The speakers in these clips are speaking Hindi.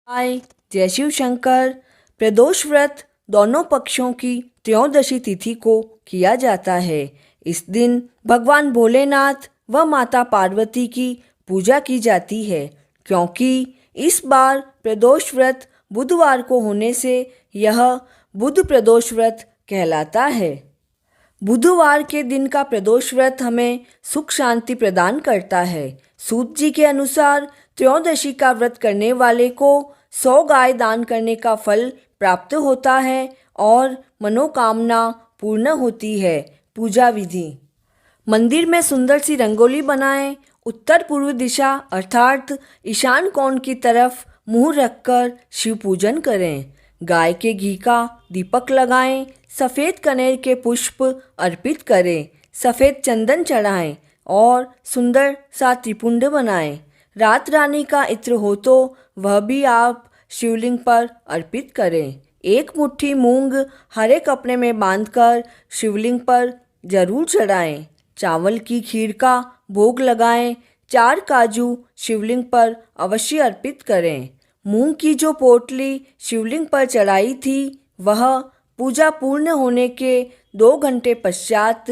हाय, जय शिव शंकर। प्रदोष व्रत दोनों पक्षों की त्रयोदशी तिथि को किया जाता है। इस दिन भगवान भोलेनाथ व माता पार्वती की पूजा की जाती है, क्योंकि इस बार प्रदोष व्रत बुधवार को होने से यह बुध प्रदोष व्रत कहलाता है। बुधवार के दिन का प्रदोष व्रत हमें सुख शांति प्रदान करता है। सूत जी के अनुसार त्रयोदशी का व्रत करने वाले को 100 गाय दान करने का फल प्राप्त होता है और मनोकामना पूर्ण होती है। पूजा विधि: मंदिर में सुंदर सी रंगोली बनाएं। उत्तर पूर्व दिशा अर्थात ईशान कोण की तरफ मुंह रखकर शिव पूजन करें। गाय के घी का दीपक लगाएं। सफ़ेद कनेर के पुष्प अर्पित करें। सफ़ेद चंदन चढ़ाएं और सुंदर सा त्रिपुंड बनाएं। रात रानी का इत्र हो तो वह भी आप शिवलिंग पर अर्पित करें। एक मुट्ठी मूंग हरे कपड़े में बांधकर शिवलिंग पर जरूर चढ़ाएं। चावल की खीर का भोग लगाएं। 4 काजू शिवलिंग पर अवश्य अर्पित करें। मूंग की जो पोटली शिवलिंग पर चढ़ाई थी वह पूजा पूर्ण होने के 2 घंटे पश्चात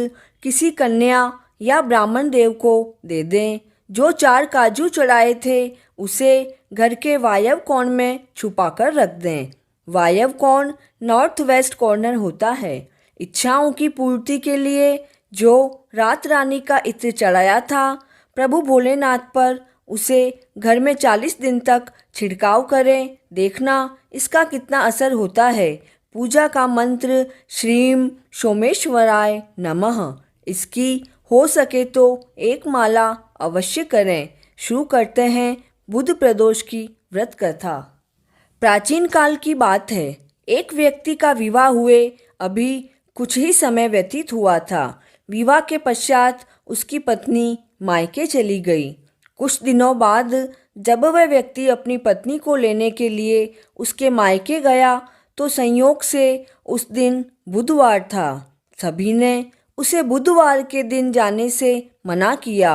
किसी कन्या या ब्राह्मण देव को दे दें। जो 4 काजू चढ़ाए थे उसे घर के वायव्य कोण में छुपाकर रख दें। वायव्य कोण नॉर्थ वेस्ट कॉर्नर होता है। इच्छाओं की पूर्ति के लिए जो रात रानी का इत्र चढ़ाया था प्रभु भोलेनाथ पर, उसे घर में 40 दिन तक छिड़काव करें। देखना इसका कितना असर होता है। पूजा का मंत्र श्रीम सोमेश्वराय नमः। इसकी हो सके तो एक माला अवश्य करें। शुरू करते हैं बुध प्रदोष की व्रत कथा। प्राचीन काल की बात है। एक व्यक्ति का विवाह हुए अभी कुछ ही समय व्यतीत हुआ था। विवाह के पश्चात उसकी पत्नी मायके चली गई। कुछ दिनों बाद जब वह व्यक्ति अपनी पत्नी को लेने के लिए उसके मायके गया तो संयोग से उस दिन बुधवार था। सभी ने उसे बुधवार के दिन जाने से मना किया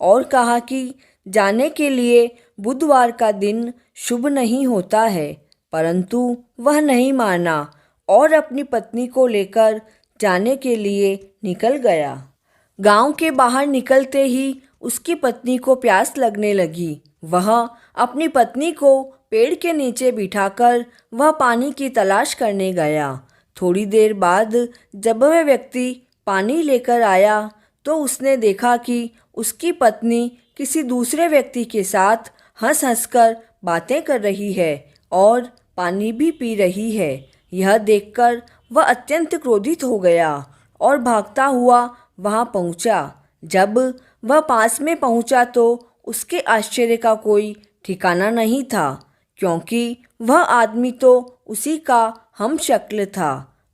और कहा कि जाने के लिए बुधवार का दिन शुभ नहीं होता है, परंतु वह नहीं माना और अपनी पत्नी को लेकर जाने के लिए निकल गया। गांव के बाहर निकलते ही उसकी पत्नी को प्यास लगने लगी। वह अपनी पत्नी को पेड़ के नीचे बिठाकर वह पानी की तलाश करने गया। थोड़ी देर बाद जब वह व्यक्ति पानी लेकर आया तो उसने देखा कि उसकी पत्नी किसी दूसरे व्यक्ति के साथ हंस हंसकर बातें कर रही है और पानी भी पी रही है। यह देखकर वह अत्यंत क्रोधित हो गया और भागता हुआ वहां पहुंचा। जब वह पास में पहुंचा तो उसके आश्चर्य का कोई ठिकाना नहीं था, क्योंकि वह आदमी तो उसी का हमशक्ल था।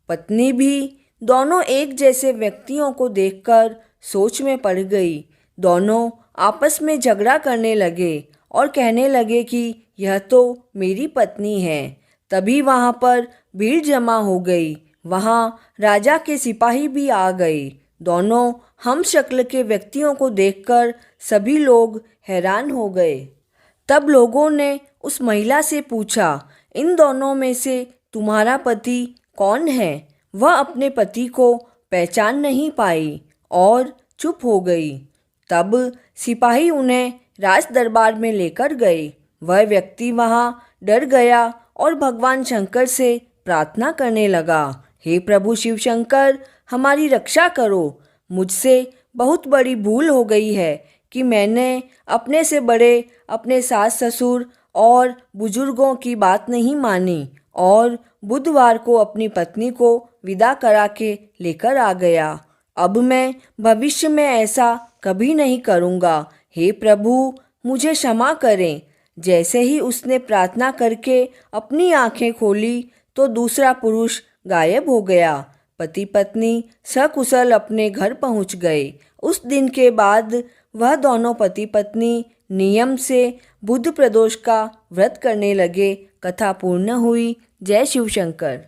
पत्नी भी दोनों एक जैसे व्यक्तियों को देखकर सोच में पड़ गई। दोनों आपस में झगड़ा करने लगे और कहने लगे कि यह तो मेरी पत्नी है। तभी वहाँ पर भीड़ जमा हो गई। वहाँ राजा के सिपाही भी आ गए। दोनों हमशक्ल के व्यक्तियों को देखकर सभी लोग हैरान हो गए। तब लोगों ने उस महिला से पूछा, इन दोनों में से तुम्हारा पति कौन है? वह अपने पति को पहचान नहीं पाई और चुप हो गई। तब सिपाही उन्हें राज दरबार में लेकर गए। वह व्यक्ति वहां डर गया और भगवान शंकर से प्रार्थना करने लगा, हे प्रभु शिव शंकर, हमारी रक्षा करो। मुझसे बहुत बड़ी भूल हो गई है कि मैंने अपने से बड़े अपने सास ससुर और बुजुर्गों की बात नहीं मानी और बुधवार को अपनी पत्नी को विदा करा के लेकर आ गया। अब मैं भविष्य में ऐसा कभी नहीं करूँगा। हे प्रभु, मुझे क्षमा करें। जैसे ही उसने प्रार्थना करके अपनी आंखें खोली तो दूसरा पुरुष गायब हो गया। पति पत्नी सकुशल अपने घर पहुंच गए। उस दिन के बाद वह दोनों पति पत्नी नियम से बुध प्रदोष का व्रत करने लगे। कथा पूर्ण हुई। जय शिव शंकर।